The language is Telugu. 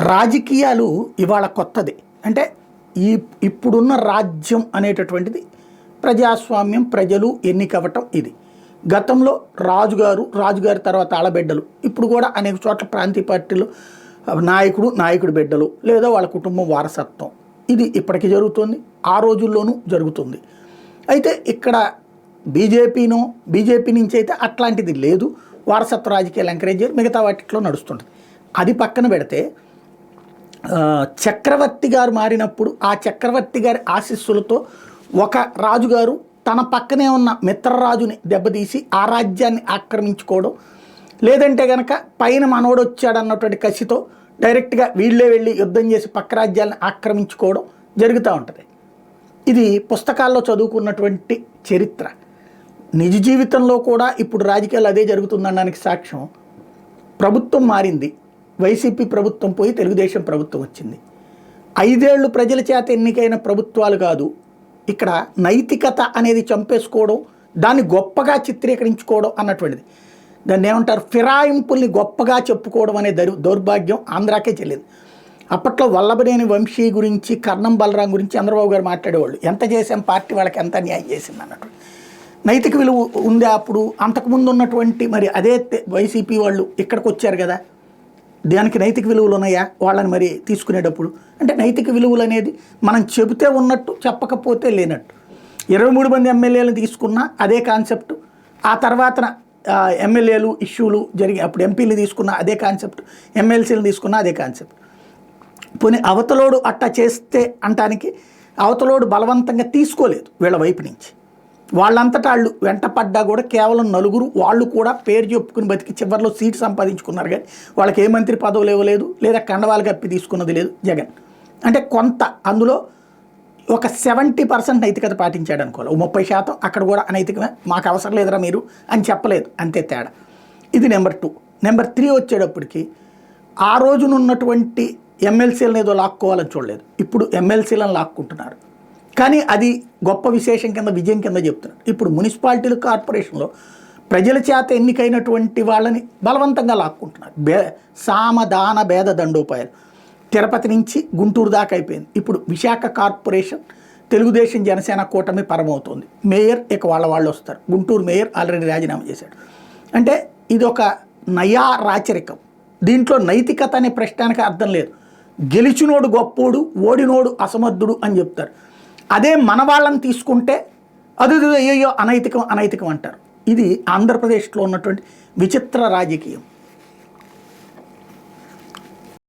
రాజకీయాలు ఇవాళ కొత్తది. అంటే ఈ ఇప్పుడున్న రాజ్యం అనేటటువంటిది ప్రజాస్వామ్యం, ప్రజలు ఎన్నికవ్వటం. ఇది గతంలో రాజుగారి తర్వాత ఆడబిడ్డలు, ఇప్పుడు కూడా అనేక చోట్ల ప్రాంతీయ పార్టీలు నాయకుడి బిడ్డలు లేదా వాళ్ళ కుటుంబం వారసత్వం. ఇది ఇప్పటికీ జరుగుతుంది, ఆ రోజుల్లోనూ జరుగుతుంది. అయితే ఇక్కడ బీజేపీ నుంచి అయితే అట్లాంటిది లేదు, వారసత్వ రాజకీయాలు ఎంకరేజ్ చేయాలి, మిగతా వాటిలో నడుస్తుంటుంది. అది పక్కన పెడితే చక్రవర్తి గారు మారినప్పుడు ఆ చక్రవర్తి గారి ఆశీస్సులతో ఒక రాజుగారు తన పక్కనే ఉన్న మిత్రరాజుని దెబ్బతీసి ఆ రాజ్యాన్ని ఆక్రమించుకోవడం, లేదంటే కనుక పైన మనోడు వచ్చాడన్నటువంటి కసితో డైరెక్ట్గా వీళ్ళే వెళ్ళి యుద్ధం చేసి పక్క రాజ్యాలను ఆక్రమించుకోవడం జరుగుతూ ఉంటుంది. ఇది పుస్తకాల్లో చదువుకున్నటువంటి చరిత్ర. నిజ జీవితంలో కూడా ఇప్పుడు రాజకీయాలు అదే జరుగుతుందనడానికి సాక్ష్యం, ప్రభుత్వం మారింది, వైసీపీ ప్రభుత్వం పోయి తెలుగుదేశం ప్రభుత్వం వచ్చింది. 5 ఏళ్ళు ప్రజల చేత ఎన్నికైన ప్రభుత్వాలు కాదు, ఇక్కడ నైతికత అనేది చంపేసుకోవడం, దాన్ని గొప్పగా చిత్రీకరించుకోవడం అన్నటువంటిది. దాన్ని ఏమంటారు, ఫిరాయింపుల్ని గొప్పగా చెప్పుకోవడం అనే దౌర్భాగ్యం ఆంధ్రాకే చెల్లింది. అప్పట్లో వల్లభనేని వంశీ గురించి, కర్ణం బలరాం గురించి చంద్రబాబు గారు మాట్లాడేవాళ్ళు, ఎంత చేసాం పార్టీ వాళ్ళకి ఎంత న్యాయం చేసింది అన్నట్టు. నైతిక విలువ ఉందే అప్పుడు? అంతకుముందు ఉన్నటువంటి మరి అదే వైసీపీ వాళ్ళు ఇక్కడికి వచ్చారు కదా, దానికి నైతిక విలువలు ఉన్నాయా వాళ్ళని మరి తీసుకునేటప్పుడు? అంటే నైతిక విలువలు అనేది మనం చెబితే ఉన్నట్టు, చెప్పకపోతే లేనట్టు. 23 మంది ఎమ్మెల్యేలను తీసుకున్నా అదే కాన్సెప్ట్, ఆ తర్వాత ఎమ్మెల్యేలు ఇష్యూలు జరిగి అప్పుడు ఎంపీలు తీసుకున్నా అదే కాన్సెప్ట్, ఎమ్మెల్సీలు తీసుకున్నా అదే కాన్సెప్ట్. పోనీ అవతలోడు అట్టా చేస్తే అంటానికి అవతలోడు బలవంతంగా తీసుకోలేదు వీళ్ళ వైపు నుంచి. వాళ్ళంతటా వాళ్ళు వెంట పడ్డా కూడా కేవలం నలుగురు వాళ్ళు కూడా పేరు చెప్పుకుని బతికి చివరిలో సీటు సంపాదించుకున్నారు. కానీ వాళ్ళకి ఏ మంత్రి పదవులు ఇవ్వలేదు, లేదా కండవాలు కప్పి తీసుకున్నది లేదు జగన్. అంటే కొంత అందులో ఒక 70% నైతికత పాటించాడు అనుకోవాలి, 30% అక్కడ కూడా అనైతికమే, మాకు అవసరం లేదురా మీరు అని చెప్పలేదు, అంతే తేడా. ఇది నెంబర్ 2. నెంబర్ 3 వచ్చేటప్పటికి ఆ రోజునున్నటువంటి ఎమ్మెల్సీలను ఏదో లాక్కోవాలని చూడలేదు, ఇప్పుడు ఎమ్మెల్సీలను లాక్కుంటున్నారు. కానీ అది గొప్ప విశేషం కింద, విజయం కింద చెప్తున్నారు. ఇప్పుడు మున్సిపాలిటీలు, కార్పొరేషన్లో ప్రజల చేత ఎన్నికైనటువంటి వాళ్ళని బలవంతంగా లాక్కుంటున్నారు. సామదాన భేద దండోపాయాలు తిరుపతి నుంచి గుంటూరు దాకా అయిపోయింది. ఇప్పుడు విశాఖ కార్పొరేషన్ తెలుగుదేశం జనసేన కూటమి పరమవుతుంది. మేయర్ ఇక వాళ్ళు వస్తారు. గుంటూరు మేయర్ ఆల్రెడీ రాజీనామా చేశాడు. అంటే ఇది ఒక నయా రాచరికం. దీంట్లో నైతికత అనే ప్రశ్నానికి అర్థం లేదు. గెలిచినోడు గొప్పోడు, ఓడినోడు అసమర్థుడు అని చెప్తారు. అదే మన వాళ్ళని తీసుకుంటే అది అయ్యో అనైతికం అంటారు. ఇది ఆంధ్రప్రదేశ్లో ఉన్నటువంటి విచిత్ర రాజకీయం.